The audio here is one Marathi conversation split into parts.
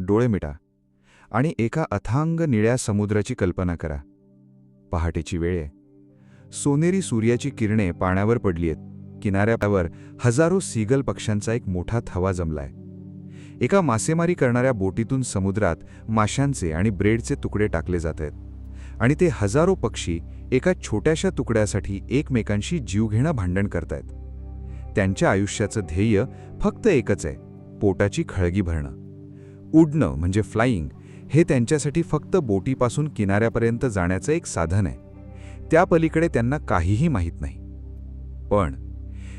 डोळे मिटा आणि एका अथांग निळ्या समुद्राची कल्पना करा. पहाटेची वेळ आहे. सोनेरी सूर्याची किरणे पाण्यावर पडली आहेत. किनाऱ्यावर हजारो सीगल पक्ष्यांचा एक मोठा थवा जमलाय. एका मासेमारी करणाऱ्या बोटीतून समुद्रात माशांचे आणि ब्रेडचे तुकडे टाकले जात आहेत, आणि ते हजारो पक्षी एका छोट्याशा तुकड्यासाठी एकमेकांशी जीवघेणं भांडण करतायत. त्यांच्या आयुष्याचं ध्येय फक्त एकच आहे: पोटाची खळगी भरणं. उडणं म्हणजे फ्लाईंग हे त्यांच्यासाठी फक्त बोटीपासून किनाऱ्यापर्यंत जाण्याचं एक साधन आहे. त्या पलीकडे त्यांना काहीही माहीत नाही. पण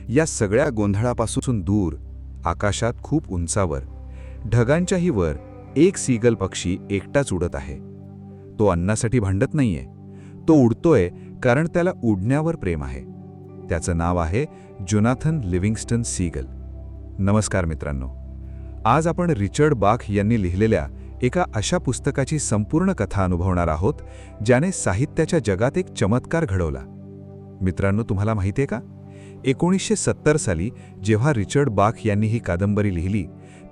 या सगळ्या गोंधळापासून दूर, आकाशात खूप उंचावर, ढगांच्याही वर एक सीगल पक्षी एकटाच उडत आहे. तो अन्नासाठी भांडत नाहीये. तो उडतोय कारण त्याला उडण्यावर प्रेम आहे. त्याचं नाव आहे जोनाथन लिव्हिंगस्टन सीगल. नमस्कार मित्रांनो, आज आपण रिचर्ड बाख यांनी लिहिलेल्या एका अशा पुस्तकाची संपूर्ण कथा अनुभवणार आहोत, ज्याने साहित्याच्या जगात एक चमत्कार घडवला. मित्रांनो, तुम्हाला माहिती आहे का, 1970 साली जेव्हा रिचर्ड बाख यांनी ही कादंबरी लिहिली,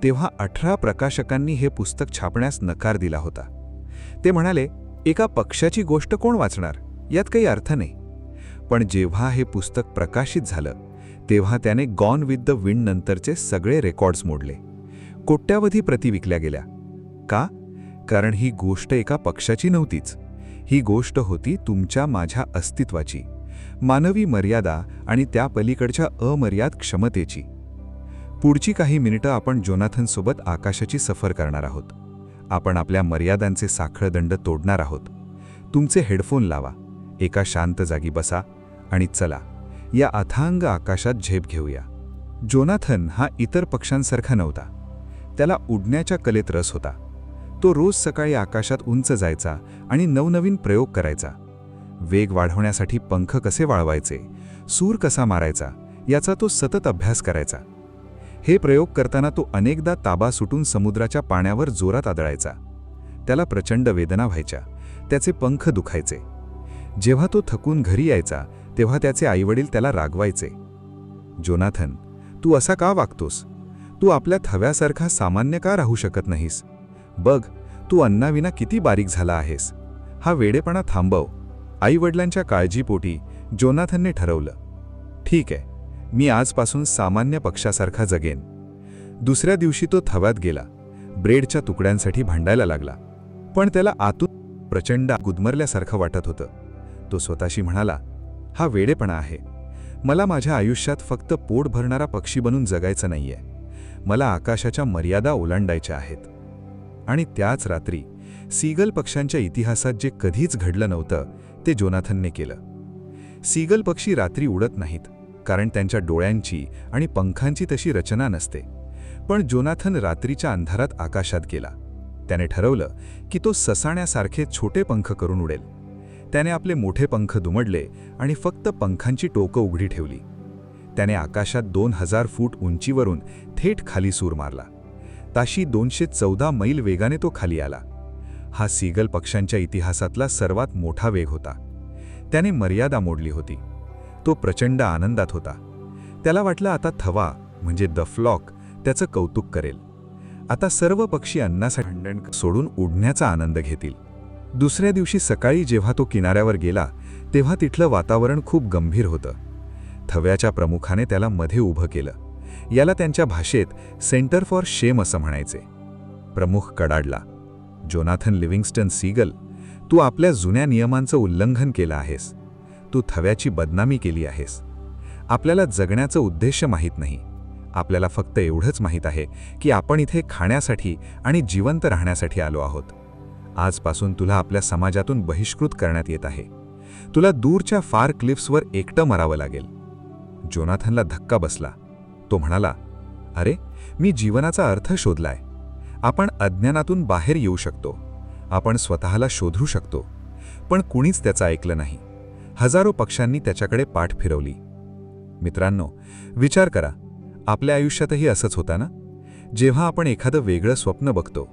तेव्हा 18 प्रकाशकांनी हे पुस्तक छापण्यास नकार दिला होता. ते म्हणाले, एका पक्षाची गोष्ट कोण वाचणार, यात काही अर्थ नाही. पण जेव्हा हे पुस्तक प्रकाशित झालं, तेव्हा त्याने गॉन विथ द विंड नंतरचे सगळे रेकॉर्ड्स मोडले. कोट्यावधी प्रती विकल्या गेल्या. का? कारण ही गोष्ट एका पक्षाची नव्हतीच. ही गोष्ट होती तुमच्या माझ्या अस्तित्वाची, मानवी मर्यादा आणि त्या पलीकडच्या अमर्याद क्षमतेची. पुढची काही मिनिटं आपण जोनाथनसोबत आकाशाची सफर करणार आहोत. आपण आपल्या मर्यादांचे साखळदंड तोडणार आहोत. तुमचे हेडफोन लावा, एका शांत जागी बसा आणि चला या अथांग आकाशात झेप घेऊया. जोनाथन हा इतर पक्ष्यांसारखा नव्हता. त्याला उडण्याच्या कलेत रस होता. तो रोज सकाळी आकाशात उंच जायचा आणि नवनवीन प्रयोग करायचा. वेग वाढवण्यासाठी पंख कसे वाळवायचे, सूर कसा मारायचा, याचा तो सतत अभ्यास करायचा. हे प्रयोग करताना तो अनेकदा ताबा सुटून समुद्राच्या पाण्यावर जोरात आदळायचा. त्याला प्रचंड वेदना व्हायच्या. त्याचे पंख दुखायचे. जेव्हा तो थकून घरी यायचा, तेव्हा त्याचे आईवडील त्याला रागवायचे. जोनाथन, तू असा का वागतोस? तू आपल्या थव्यासारखा सामान्य का राहू शकत नाहीस? बघ, तू अन्नाविना किती बारीक झाला आहेस. हा वेडेपणा थांबव. आईवडिलांच्या काळजीपोटी जोनाथनने ठरवलं, ठीक आहे, मी आजपासून सामान्य पक्षासारखा जगेन. दुसऱ्या दिवशी तो थव्यात गेला. ब्रेडच्या तुकड्यांसाठी भांडायला लागला. पण त्याला आतून प्रचंड गुदमरल्यासारखं वाटत होतं. तो स्वतःशी म्हणाला, हा वेडेपणा आहे. मला माझ्या आयुष्यात फक्त पोट भरणारा पक्षी बनून जगायचं नाहीये. मला आकाशाच्या मर्यादा ओलांडायच्या आहेत. आणि त्याच रात्री सीगल पक्ष्यांच्या इतिहासात जे कधीच घडलं नव्हतं, ते जोनाथनने केलं. सीगल पक्षी रात्री उडत नाहीत, कारण त्यांच्या डोळ्यांची आणि पंखांची तशी रचना नसते. पण जोनाथन रात्रीच्या अंधारात आकाशात गेला. त्याने ठरवलं की तो ससाण्यासारखे छोटे पंख करून उडेल. त्याने आपले मोठे पंख दुमडले आणि फक्त पंखांची टोकं उघडी ठेवली. त्याने आकाशात 2000 फूट उंचीवरून थेट खाली सूर मारला. ताशी 214 मैल वेगाने तो खाली आला. हा सीगल पक्ष्यांच्या इतिहासातला सर्वात मोठा वेग होता. त्याने मर्यादा मोडली होती. तो प्रचंड आनंदात होता. त्याला वाटलं, आता थवा म्हणजे द फ्लॉक त्याचं कौतुक करेल. आता सर्व पक्षी अन्नासाठी भांडण सोडून उडण्याचा आनंद घेतील. दुसऱ्या दिवशी सकाळी जेव्हा तो किनाऱ्यावर गेला, तेव्हा तिथलं वातावरण खूप गंभीर होतं. थव्याच्या प्रमुखाने त्याला मध्ये उभं केलं. याला त्यांच्या भाषेत सेंटर फॉर शेम असं म्हणायचे. प्रमुख कडाडला, जोनाथन लिव्हिंगस्टन सीगल, तू आपल्या जुन्या नियमांचं उल्लंघन केलं आहेस. तू थव्याची बदनामी केली आहेस. आपल्याला जगण्याचं उद्देश माहीत नाही. आपल्याला फक्त एवढंच माहीत आहे की आपण इथे खाण्यासाठी आणि जिवंत राहण्यासाठी आलो आहोत. आजपासून तुला आपल्या समाजातून बहिष्कृत करण्यात येत आहे. तुला दूरच्या फार क्लिफ्सवर एकटं मरावं लागेल. जोनाथनला धक्का बसला. तो म्हणाला, अरे, मी जीवनाचा अर्थ शोधलाय. आपण अज्ञानातून बाहेर येऊ शकतो. आपण स्वतःला शोधू शकतो. पण कुणीच त्याचं ऐकलं नाही. हजारो पक्ष्यांनी त्याच्याकडे पाठ फिरवली. मित्रांनो, विचार करा, आपल्या आयुष्यातही असंच होतं ना? जेव्हा आपण एखादं वेगळं स्वप्न बघतो,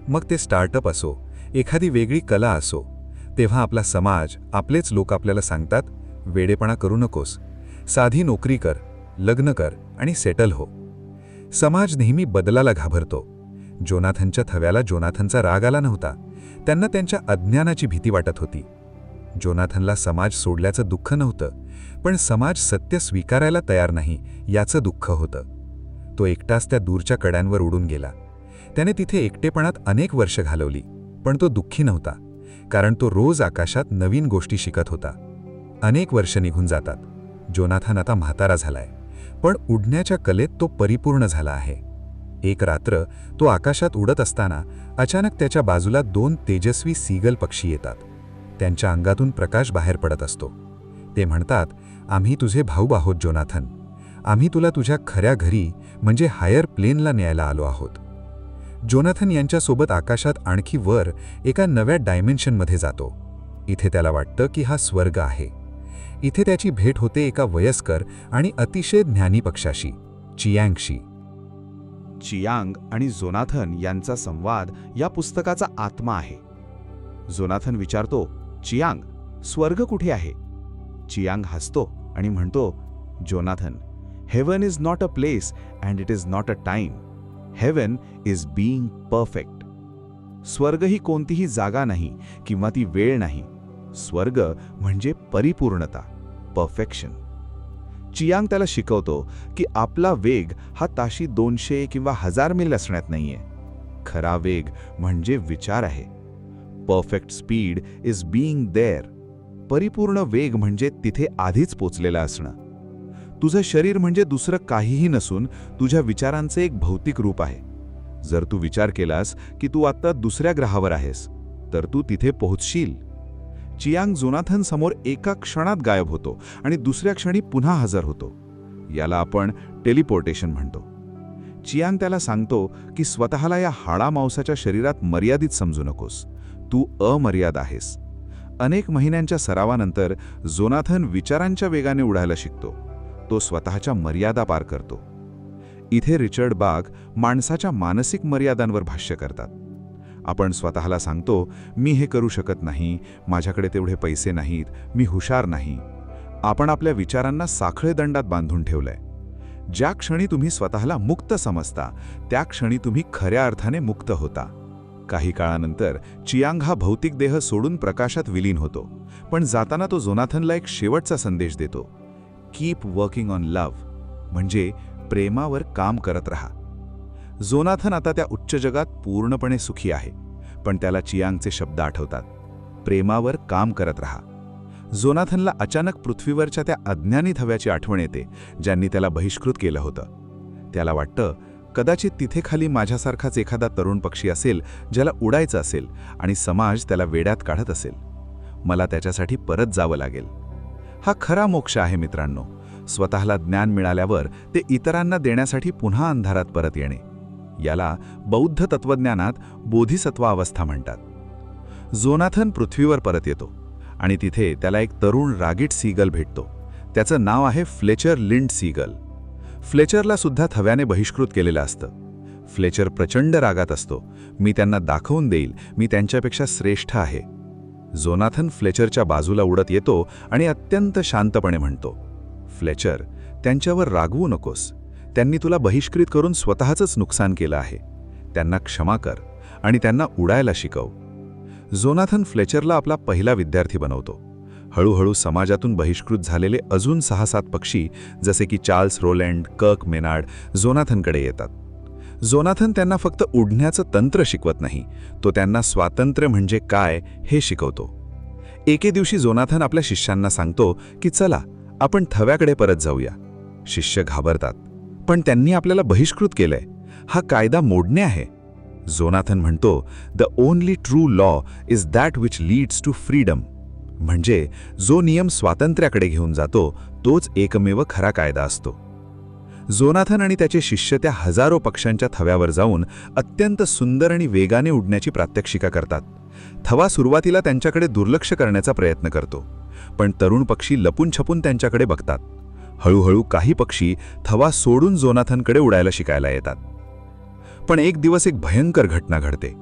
मग ते स्टार्टअप असो, एखादी वेगळी कला असो, तेव्हा आपला समाज, आपलेच लोक आपल्याला सांगतात, वेडेपणा करू नकोस, साधी नोकरी कर, लग्न कर आणि सेटल हो. समाज नेहमी बदलाला घाबरतो. जोनाथनच्या थव्याला जोनाथनचा राग आला नव्हता. त्यांना त्यांच्या अज्ञानाची भीती वाटत होती. जोनाथनला समाज सोडल्याचं दुःख नव्हतं, पण समाज सत्य स्वीकारायला तयार नाही याचं दुःख होतं. तो एकटाच त्या दूरच्या कड्यांवर उडून गेला. त्याने तिथे एकटेपणात अनेक वर्ष घालवली, पण तो दुःखी नव्हता, कारण तो रोज आकाशात नवीन गोष्टी शिकत होता. अनेक वर्ष निघून जातात. जोनाथन आता म्हातारा झालाय, पण उडण्याच्या कलेत तो परिपूर्ण झाला आहे. एक रात्र तो आकाशात उडत असताना अचानक त्याच्या बाजूला 2 तेजस्वी सीगल पक्षी येतात. त्यांच्या अंगातून प्रकाश बाहेर पडत असतो. ते म्हणतात, आम्ही तुझे भाऊ आहोत जोनाथन. आम्ही तुला तुझ्या खऱ्या घरी म्हणजे हायर प्लेनला न्यायला आलो आहोत. जोनाथन यांच्यासोबत आकाशात आणखी वर एका नव्या डायमेन्शनमध्ये जातो. इथे त्याला वाटतं की हा स्वर्ग आहे. इथे त्याची भेट होते एका वयस्कर आणि अतिशय ज्ञानी पक्षाशी, चियांगशी. चियांग आणि जोनाथन यांचा संवाद या पुस्तकाचा आत्मा आहे. जोनाथन विचारतो, चियांग, स्वर्ग कुठे आहे? चियांग हसतो आणि म्हणतो, Jonathan, heaven is not a place and it is not a time. Heaven is being perfect. स्वर्ग ही कोणतीही जागा नाही किंवा ती वेळ नाही. स्वर्ग म्हणजे परिपूर्णता, परफेक्शन. चियांग त्याला शिकवतो की आपला वेग हा ताशी 200 किंवा 1000 मैल असण्यात नाहीये. खरा वेग म्हणजे विचार आहे. Perfect speed is being there. परिपूर्ण वेग म्हणजे तिथे आधीच पोचलेला असणं. तुझं शरीर म्हणजे दुसरं काहीही नसून तुझ्या विचारांचे एक भौतिक रूप आहे. जर तू विचार केलास की तू आता दुसऱ्या ग्रहावर आहेस, तर तू तिथे पोहोचशील. चियांग जोनाथन समोर एका क्षणात गायब होतो आणि दुसऱ्या क्षणी पुन्हा हजर होतो. याला आपण टेलिपोर्टेशन म्हणतो. चियांग त्याला सांगतो की स्वतःला या हाडा मांसाच्या शरीरात मर्यादित समजू नकोस. तू अमर्याद आहेस. अनेक महिन्यांच्या सरावानंतर जोनाथन विचारांच्या वेगाने उडायला शिकतो. तो स्वतःच्या मर्यादा पार करतो. इथे रिचर्ड बाग माणसाच्या मानसिक मर्यादांवर भाष्य करतात. आपण स्वतःला सांगतो, मी हे करू शकत नाही, माझ्याकडे तेवढे पैसे नाहीत, मी हुशार नाही. आपण आपल्या विचारांना साखळे दंडात बांधून ठेवलंय. ज्या क्षणी तुम्ही स्वतःला मुक्त समजता, त्या क्षणी तुम्ही खऱ्या अर्थाने मुक्त होता. काही काळानंतर चियांग हा भौतिक देह सोडून प्रकाशात विलीन होतो. पण जाताना तो जोनाथनला एक शेवटचा संदेश देतो, कीप वर्किंग ऑन लव्ह, म्हणजे प्रेमावर काम करत राहा. जोनाथन आता त्या उच्च जगात पूर्णपणे सुखी आहे, पण त्याला चियांगचे शब्द आठवतात, प्रेमावर काम करत राहा. जोनाथनला अचानक पृथ्वीवरच्या त्या अज्ञानी थव्याची आठवण येते, ज्यांनी त्याला बहिष्कृत केलं होतं. त्याला वाटतं, कदाचित तिथे खाली माझ्यासारखाच एखादा तरुण पक्षी असेल ज्याला उडायचं असेल आणि समाज त्याला वेड्यात काढत असेल. मला त्याच्यासाठी परत जावं लागेल. हा खरा मोक्ष आहे मित्रांनो. स्वतःला ज्ञान मिळाल्यावर ते इतरांना देण्यासाठी पुन्हा अंधारात परत येणे. याला बौद्ध तत्वज्ञानात बोधिसत्व अवस्था म्हणतात. जोनाथन पृथ्वीवर परत येतो आणि तिथे त्याला एक तरुण रागीट सीगल भेटतो. त्याचं नाव आहे फ्लेचर लिंड सीगल. फ्लेचरला सुद्धा थव्याने बहिष्कृत केलेलं असतं. फ्लेचर प्रचंड रागात असतो. मी त्यांना दाखवून देईल, मी त्यांच्यापेक्षा श्रेष्ठ आहे. जोनाथन फ्लेचरच्या बाजूला उडत येतो आणि अत्यंत शांतपणे म्हणतो, फ्लेचर, त्यांच्यावर रागवू नकोस. त्यांनी तुला बहिष्कृत करून स्वतःचंच नुकसान केलं आहे. त्यांना क्षमा कर आणि त्यांना उडायला शिकव. जोनाथन फ्लेचरला आपला पहिला विद्यार्थी बनवतो. हळूहळू समाजातून बहिष्कृत झालेले अजून 6-7 पक्षी जसे की चार्ल्स रोलँड, कर्क मेनार्ड जोनाथनकडे येतात. जोनाथन त्यांना फक्त उडण्याचं तंत्र शिकवत नाही, तो त्यांना स्वातंत्र्य म्हणजे काय हे शिकवतो. एके दिवशी जोनाथन आपल्या शिष्यांना सांगतो की चला आपण थव्याकडे परत जाऊया. शिष्य घाबरतात, पण त्यांनी आपल्याला बहिष्कृत केलंय, हा कायदा मोडणे आहे. जोनाथन म्हणतो, the only true law is that which leads to freedom. म्हणजे जो नियम स्वातंत्र्याकडे घेऊन जातो तोच एकमेव खरा कायदा असतो. जोनाथन आणि त्याचे शिष्य त्या हजारो पक्ष्यांच्या थव्यावर जाऊन अत्यंत सुंदर आणि वेगाने उडण्याची प्रात्यक्षिका करतात. थवा सुरुवातीला त्यांच्याकडे दुर्लक्ष करण्याचा प्रयत्न करतो, पण तरुण पक्षी लपून छपून त्यांच्याकडे बघतात. हळूहळू काही पक्षी थवा सोडून जोनाथनकडे उडायला शिकायला येतात. पण एक दिवस एक भयंकर घटना घडते.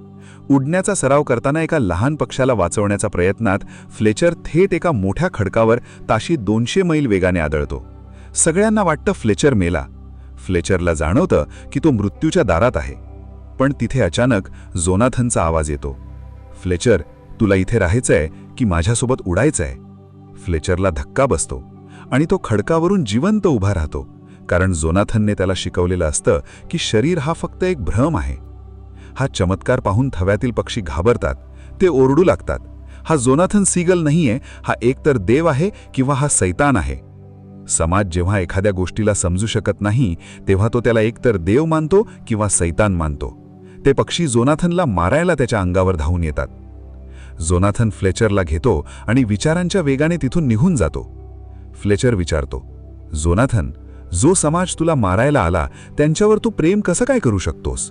उडण्याचा सराव करताना एका लहान पक्षाला वाचवण्याच्या प्रयत्नात फ्लेचर थेट एका मोठ्या खडकावर ताशी 200 मैल वेगाने आदळतो. सगळ्यांना वाटतं फ्लेचर मेला. फ्लेचरला जाणवतं की तो मृत्यूच्या दारात आहे. पण तिथे अचानक जोनाथनचा आवाज येतो, फ्लेचर, तुला इथे राहायचंय की माझ्यासोबत उडायचंय? फ्लेचरला धक्का बसतो आणि तो खडकावरून जिवंत उभा राहतो, कारण जोनाथनने त्याला शिकवलेलं असतं की शरीर हा फक्त एक भ्रम आहे. हा चमत्कार पाहून थव्यातील पक्षी घाबरतात, ते ओरडू लागतात, हा जोनाथन सीगल नाहीये, हा एकतर देव आहे किंवा हा सैतान आहे. समाज जेव्हा एखाद्या गोष्टीला समजू शकत नाही तेव्हा तो त्याला एकतर देव मानतो किंवा सैतान मानतो. ते पक्षी जोनाथनला मारायला त्याच्या अंगावर धावून येतात. जोनाथन फ्लेचरला घेतो आणि विचारांच्या वेगाने तिथून निघून जातो. फ्लेचर विचारतो, जोनाथन, जो समाज तुला मारायला आला त्यांच्यावर तू प्रेम कसं काय करू शकतोस?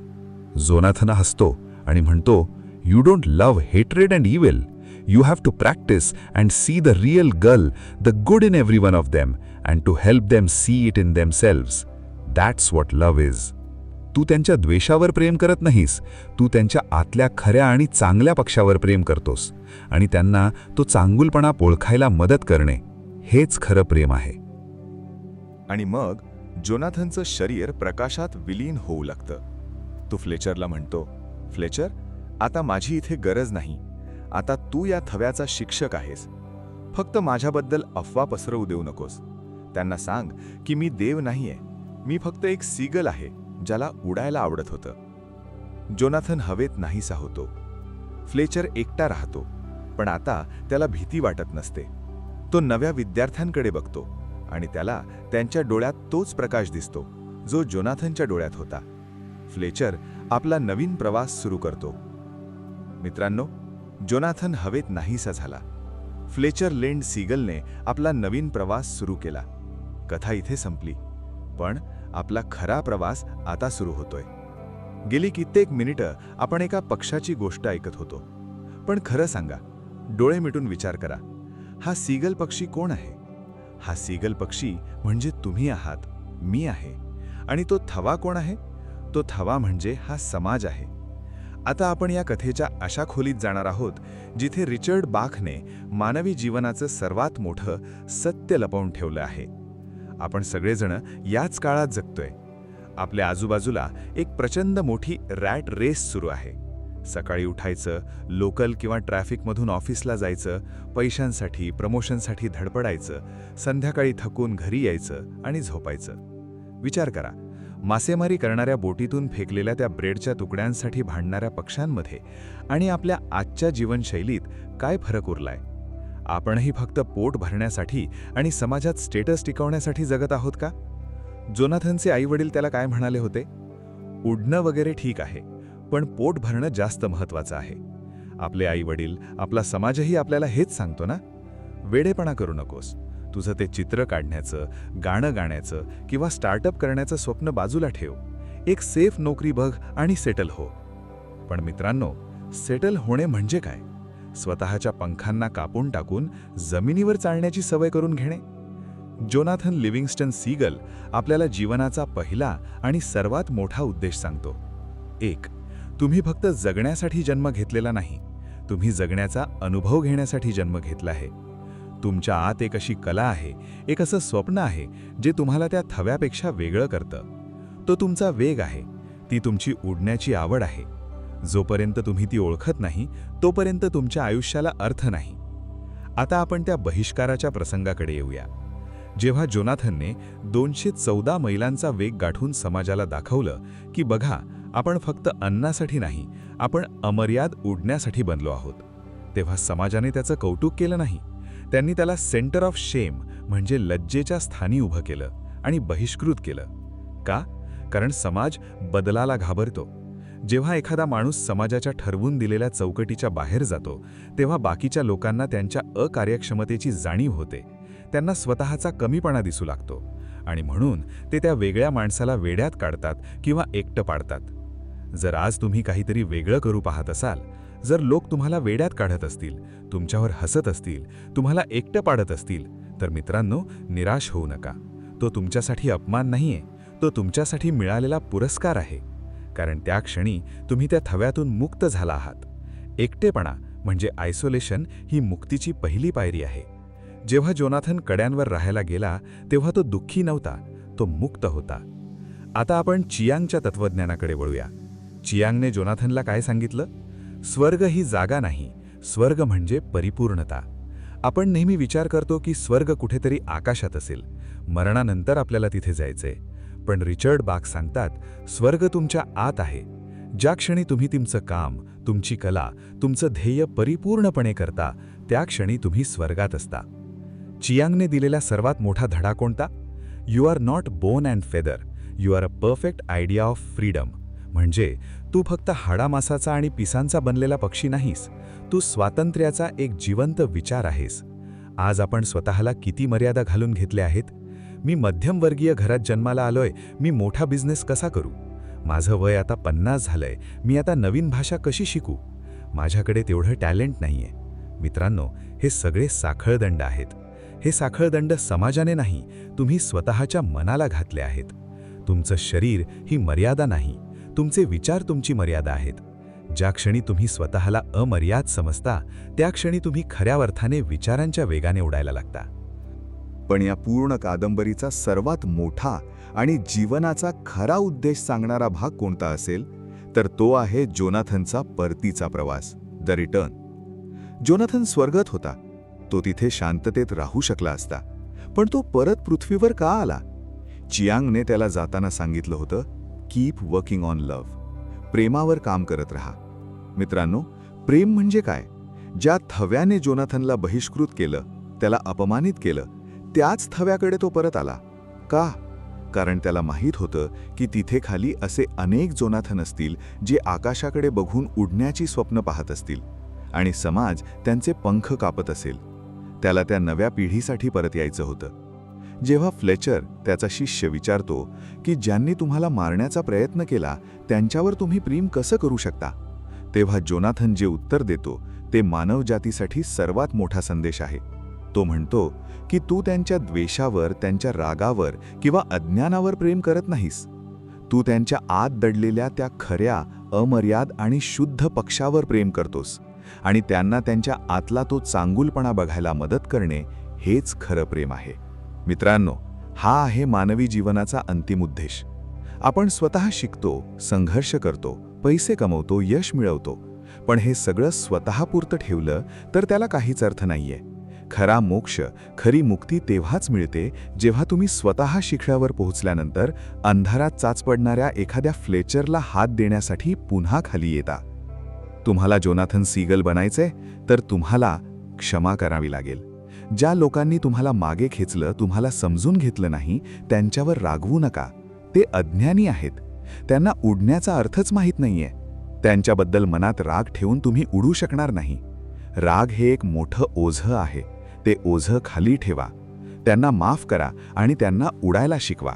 जोनाथन हसतो आणि म्हणतो, you don't love hatred and evil. You have to practice and see the real girl, the good in every one of them, and to help them see it in themselves. That's what love is. तू त्यांच्या द्वेषावर प्रेम करत नाहीस, तू त्यांच्या आतल्या खऱ्या आणि चांगल्या पक्षावर प्रेम करतोस आणि त्यांना तो चांगुलपणा ओळखायला मदत करणे, हेच खरं प्रेम आहे. आणि मग जोनाथनचं शरीर प्रकाशात विलीन होऊ लागतं. तो फ्लेचरला म्हणतो, फ्लेचर, आता माझी इथे गरज नाही. आता तू या थव्याचा शिक्षक आहेस. फक्त माझ्याबद्दल अफवा पसरवू देऊ नकोस. त्यांना सांग की मी देव नाहीये, मी फक्त एक सीगल आहे ज्याला उडायला आवडत होतं. जोनाथन हवेत नाहीसा होतो. फ्लेचर एकटा राहतो, पण आता त्याला भीती वाटत नसते. तो नव्या विद्यार्थ्यांकडे बघतो आणि त्याला त्यांच्या डोळ्यात तोच प्रकाश दिसतो जो जोनाथनच्या डोळ्यात होता. फ्लेचर आपला नवीन प्रवास सुरू करतो. मित्रांनो, जोनाथन हवेत नाहीसा झाला. फ्लेचर लेंड सीगलने आपला नवीन प्रवास सुरू केला. कथा इथे संपली, पण आपला खरा प्रवास आता सुरू होतोय. गेली कित्येक मिनिटं आपण एका पक्षाची गोष्ट ऐकत होतो. पण खरं सांगा, डोळे मिटून विचार करा, हा सीगल पक्षी कोण आहे? हा सीगल पक्षी म्हणजे तुम्ही आहात, मी आहे. आणि तो थवा कोण आहे? तो थवा म्हणजे हा समाज आहे. आता आपण या कथेच्या अशा खोलीत जाणार आहोत जिथे रिचर्ड बाखने मानवी जीवनाचं सर्वात मोठं सत्य लपवून ठेवलं आहे. आपण सगळेजण याच काळात जगतोय. आपल्या आजूबाजूला एक प्रचंड मोठी रॅट रेस सुरू आहे. सकाळी उठायचं, लोकल किंवा ट्रॅफिकमधून ऑफिसला जायचं, पैशांसाठी, प्रमोशनसाठी धडपडायचं, संध्याकाळी थकून घरी यायचं आणि झोपायचं. विचार करा, मासेमारी करणाऱ्या बोटीतून फेकलेल्या त्या ब्रेडच्या तुकड्यांसाठी भांडणाऱ्या पक्ष्यांमध्ये आणि आपल्या आजच्या जीवनशैलीत काय फरक उरलाय? आपणही फक्त पोट भरण्यासाठी आणि समाजात स्टेटस टिकवण्यासाठी जगत आहोत का? जोनाथनचे आईवडील त्याला काय म्हणाले होते? उडणं वगैरे ठीक आहे, पण पोट भरणं जास्त महत्त्वाचं आहे. आपले आईवडील, आपला समाजही आपल्याला हेच सांगतो ना? वेडेपणा करू नकोस. तुझं ते चित्र काढण्याचं, गाणं गाण्याचं किंवा स्टार्टअप करण्याचं स्वप्न बाजूला ठेव. एक सेफ नोकरी बघ आणि सेटल हो. पण मित्रांनो, सेटल होणे म्हणजे काय? स्वतःच्या पंखांना कापून टाकून जमिनीवर चालण्याची सवय करून घेणे. जोनाथन लिव्हिंगस्टन सीगल आपल्याला जीवनाचा पहिला आणि सर्वात मोठा उद्देश सांगतो. 1. तुम्ही फक्त जगण्यासाठी जन्म घेतलेला नाही, तुम्ही जगण्याचा अनुभव घेण्यासाठी जन्म घेतला आहे. तुमच्या आत एक अशी कला आहे, एक असं स्वप्न आहे जे तुम्हाला त्या थव्यापेक्षा वेगळं करतं. तो तुमचा वेग आहे, ती तुमची उडण्याची आवड आहे. जोपर्यंत तुम्ही ती ओळखत नाही तोपर्यंत तुमच्या आयुष्याला अर्थ नाही. आता आपण त्या बहिष्काराच्या प्रसंगाकडे येऊया. जेव्हा जोनाथनने 214 मैलांचा वेग गाठून समाजाला दाखवलं की बघा, आपण फक्त अन्नासाठी नाही, आपण अमर्याद उडण्यासाठी बनलो आहोत, तेव्हा समाजाने त्याचं कौतुक केलं नाही. त्यांनी त्याला सेंटर ऑफ शेम म्हणजे लज्जेच्या स्थानी उभं केलं आणि बहिष्कृत केलं. का? कारण समाज बदलाला घाबरतो. जेव्हा एखादा माणूस समाजाच्या ठरवून दिलेल्या चौकटीच्या बाहेर जातो तेव्हा बाकीच्या लोकांना त्यांच्या अकार्यक्षमतेची जाणीव होते. त्यांना स्वतःचा कमीपणा दिसू लागतो आणि म्हणून ते त्या वेगळ्या माणसाला वेड्यात काढतात किंवा एकटं पाडतात. जर आज तुम्ही काहीतरी वेगळं करू पाहत असाल, जर लोक तुम्हाला वेड्यात काढत असतील, तुमच्यावर हसत असतील, तुम्हाला एकटं पाडत असतील, तर मित्रांनो, निराश होऊ नका. तो तुमच्यासाठी अपमान नाहीये, तो तुमच्यासाठी मिळालेला पुरस्कार आहे. कारण त्या क्षणी तुम्ही त्या थव्यातून मुक्त झाला आहात. एकटेपणा म्हणजे आयसोलेशन ही मुक्तीची पहिली पायरी आहे. जेव्हा जोनाथन कड्यांवर राहायला गेला तेव्हा तो दुःखी नव्हता, तो मुक्त होता. आता आपण चियांगच्या तत्त्वज्ञानाकडे वळूया. चियांगने जोनाथनला काय सांगितलं? स्वर्ग ही जागा नाही, स्वर्ग म्हणजे परिपूर्णता. आपण नेहमी विचार करतो की स्वर्ग कुठेतरी आकाशात असेल, मरणानंतर आपल्याला तिथे जायचंय. पण रिचर्ड बाक सांगतात, स्वर्ग तुमच्या आत आहे. ज्या क्षणी तुम्ही तुमचं काम, तुमची कला, तुमचं ध्येय परिपूर्णपणे करता, त्या क्षणी तुम्ही स्वर्गात असता. चियांगने दिलेला सर्वात मोठा धडा कोणता? You are not bone and feather, you are a perfect idea of freedom. म्हणजे तू फक्त हाडामासाचा आणि पिसांचा बनलेला पक्षी नाहीस, तू स्वातंत्र्याचा एक जिवंत विचार आहेस. आज आपण स्वतःला किती मर्यादा घालून घेतल्या आहेत? मी मध्यमवर्गीय घरात जन्माला आलोय, मी मोठा बिझनेस कसा करू? माझं वय आता 50 झालंय, मी आता नवीन भाषा कशी शिकू? माझ्याकडे तेवढं टॅलेंट नाहीये. मित्रांनो, हे सगळे साखळदंड आहेत. हे साखळदंड समाजाने नाही, तुम्ही स्वतःच्या मनाला घातले आहेत. तुमचं शरीर ही मर्यादा नाही, तुमचे विचार तुमची मर्यादा आहेत. ज्या क्षणी तुम्ही स्वतःला अमर्याद समजता, त्या क्षणी तुम्ही खऱ्या अर्थाने विचारांच्या वेगाने उडायला लागता. पण या पूर्ण कादंबरीचा सर्वात मोठा आणि जीवनाचा खरा उद्देश सांगणारा भाग कोणता असेल, तर तो आहे जोनाथनचा परतीचा प्रवास, द रिटर्न. जोनाथन स्वर्गात होता, तो तिथे शांततेत राहू शकला असता, पण तो परत पृथ्वीवर का आला? चियांगने त्याला जाताना सांगितलं होतं, कीप वर्किंग ऑन लव्ह, प्रेमावर काम करत राहा. मित्रांनो, प्रेम म्हणजे काय? ज्या थव्याने जोनाथनला बहिष्कृत केलं, त्याला अपमानित केलं, त्याच थव्याकडे तो परत आला. का? कारण त्याला माहीत होतं की तिथे खाली असे अनेक जोनाथन असतील जे आकाशाकडे बघून उडण्याची स्वप्न पाहत असतील, आणि समाज त्यांचे पंख कापत असेल. त्याला त्या नव्या पिढीसाठी परत यायचं होतं. जेव्हा फ्लेचर, त्याचा शिष्य, विचारतो की ज्यांनी तुम्हाला मारण्याचा प्रयत्न केला त्यांच्यावर तुम्ही प्रेम कसं करू शकता, तेव्हा जोनाथन जे उत्तर देतो ते मानवजातीसाठी सर्वात मोठा संदेश आहे. तो म्हणतो की तू त्यांच्या द्वेषावर, त्यांच्या रागावर किंवा अज्ञानावर प्रेम करत नाहीस. तू त्यांच्या आत दडलेल्या त्या खऱ्या, अमर्याद आणि शुद्ध पक्षावर प्रेम करतोस, आणि त्यांना त्यांच्या आतला तो चांगुलपणा बघायला मदत करणे हेच खरं प्रेम आहे. मित्रांनो, हा आहे मानवी जीवनाचा अंतिम उद्देश. आपण स्वतः शिकतो, संघर्ष करतो, पैसे कमवतो, यश मिळवतो, पण हे सगळं स्वतःपुरतं ठेवलं तर त्याला काहीच अर्थ नाहीये. खरा मोक्ष, खरी मुक्ती तेव्हाच मिळते जेव्हा तुम्ही स्वतः शिखरावर पोहोचल्यानंतर अंधारात चाच पडणाऱ्या एखाद्या फ्लेचरला हात देण्यासाठी पुन्हा खाली येता. तुम्हाला जोनाथन सीगल बनायचंय तर तुम्हाला क्षमा करावी लागेल. ज्या लोकांनी तुम्हाला मागे खेचलं, तुम्हाला समजून घेतलं नाही, त्यांच्यावर रागवू नका. ते अज्ञानी आहेत. त्यांना उडण्याचा अर्थच माहीत नाहीये. त्यांच्याबद्दल मनात राग ठेवून तुम्ही उडू शकणार नाही. राग हे एक मोठं ओझं आहे. ते ओझं खाली ठेवा, त्यांना माफ करा आणि त्यांना उडायला शिकवा.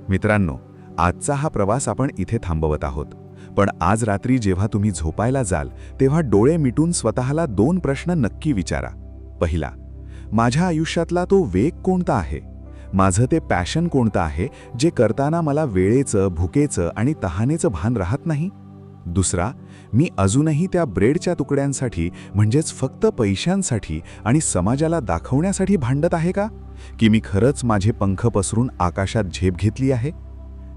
मित्रांनो, आजचा हा प्रवास आपण इथे थांबवत आहोत. पण आज रात्री जेव्हा तुम्ही झोपायला जाल तेव्हा डोळे मिटून स्वतःला 2 प्रश्न नक्की विचारा. पहिला, माझ्या आयुष्यातला तो वेग कोणता आहे? माझं ते पॅशन कोणतं आहे जे करताना मला वेळेचं, भुकेचं आणि तहानेचं भान राहत नाही? दुसरा, मी अजूनही त्या ब्रेडच्या तुकड्यांसाठी, म्हणजेच फक्त पैशांसाठी आणि समाजाला दाखवण्यासाठी भांडत आहे का? की मी खरंच माझे पंख पसरून आकाशात झेप घेतली आहे?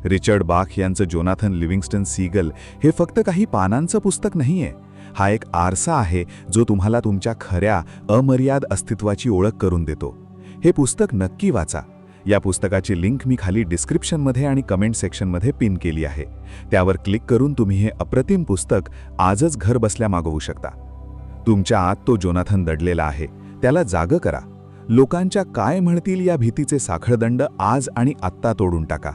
रिचर्ड बाक यांचं जोनाथन लिव्हिंग्स्टन सीगल हे फक्त काही पानांचं पुस्तक नाहीये. हा एक आरसा आहे जो तुम्हाला तुमच्या खऱ्या, अमर्याद अस्तित्वाची ओळख करून देतो. हे पुस्तक नक्की वाचा. या पुस्तकाची लिंक मी खाली डिस्क्रिप्शनमध्ये आणि कमेंट सेक्शनमध्ये पिन केली आहे. त्यावर क्लिक करून तुम्ही हे अप्रतिम पुस्तक आजच घर बसल्या मागवू शकता. तुमच्या आत तो जोनाथन दडलेला आहे, त्याला जागं करा. लोकांच्या काय म्हणतील या भीतीचे साखळदंड आज आणि आत्ता तोडून टाका.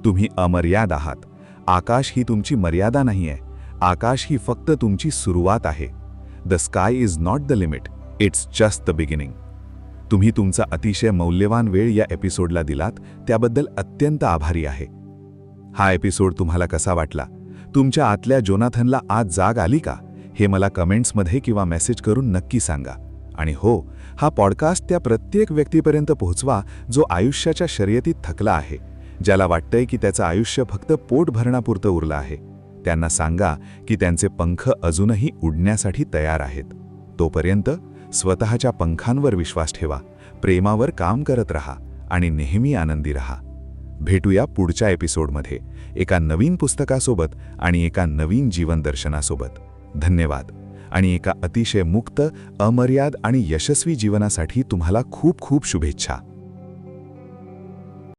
तुम्ही अमर्याद आहात. आकाश ही तुमची मर्यादा नाहीये. आकाश ही फक्त तुमची सुरुवात आहे. The sky is not the limit, it's just the beginning. तुम्ही तुमचा अतिशय मौल्यवान वेळ या एपिसोडला दिलात, त्याबद्दल अत्यंत आभारी आहे. हा एपिसोड तुम्हाला कसा वाटला? तुमच्या आतल्या जोनाथनला आज जाग आली का? हे मला कमेंट्समध्ये किंवा मेसेज करून नक्की सांगा. आणि हो, हा पॉडकास्ट त्या प्रत्येक व्यक्तीपर्यंत पोहोचवा जो आयुष्याच्या शर्यतीत थकला आहे, ज्याला वाटतंय की त्याचं आयुष्य फक्त पोट भरण्यापुरतं उरलं आहे. त्यांना सांगा की त्यांचे पंख अजूनही उडण्यासाठी तयार आहेत. तोपर्यंत स्वतःच्या पंखांवर विश्वास ठेवा, प्रेमावर काम करत रहा आणि नेहमी आनंदी रहा. भेटूया पुढच्या एपिसोडमध्ये एका नवीन पुस्तकासोबत आणि एका नवीन जीवनदर्शनासोबत. धन्यवाद आणि एका अतिशय मुक्त, अमर्याद आणि यशस्वी जीवनासाठी तुम्हाला खूप खूप शुभेच्छा.